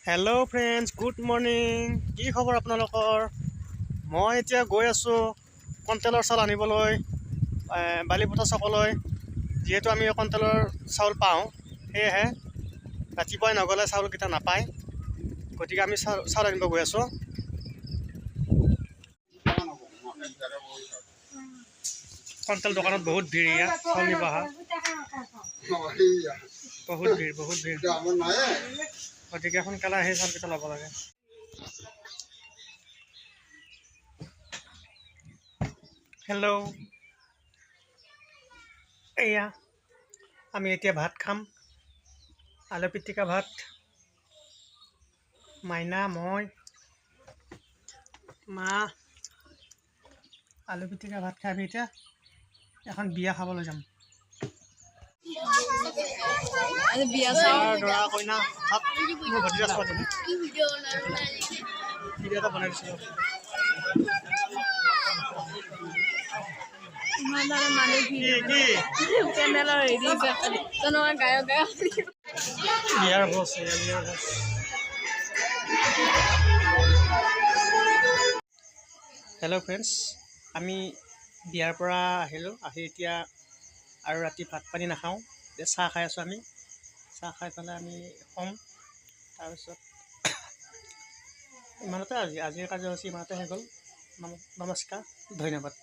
Hello' friends, good morning. কি খবৰ আপোনালোকৰ? মই এতিয়া গৈ আছোঁ কণ্ট্ৰলৰ চাউল আনিবলৈ বালিপথা চকলৈ। যিহেতু আমি কণ্ট্ৰলৰ চাউল পাওঁ, সেয়েহে ৰাতিপুৱাই নগ'লে চাউলকেইটা নাপায়। গতিকে আমি চাউল আনিব গৈ আছোঁ। কণ্ট্ৰল দোকানত বহুত ভিৰ, ইয়াত চাউল নিব অহা বহুত ভিৰ। গতিকে সোনকালে আহি চাউলকেইটা ল'ব লাগে। হেল্ল', এয়া আমি এতিয়া ভাত খাম। আলু পিটিকা ভাত। মাইনা, মই, মা আলু পিটিকা ভাত খাই আমি এতিয়া এখন বিয়া খাবলৈ যাম। দৰা কইনা ভাত মোৰ ভতিজা ছোৱালী ভিডিঅ' এটা বনাই দিছিলোঁ। বিয়াৰ বছ হেল্ল' ফ্ৰেণ্ডছ, আমি বিয়াৰ পৰা আহিলোঁ। আহি এতিয়া আৰু ৰাতি ভাত পানী নাখাওঁ, এতিয়া চাহ খাই আছোঁ। আমি চাহ খাই পেলাই আমি শুম। তাৰপিছত ইমানতে আজিৰ কাৰ্যসূচী ইমানতে হৈ গ'ল। নমস্কাৰ, ধন্যবাদ।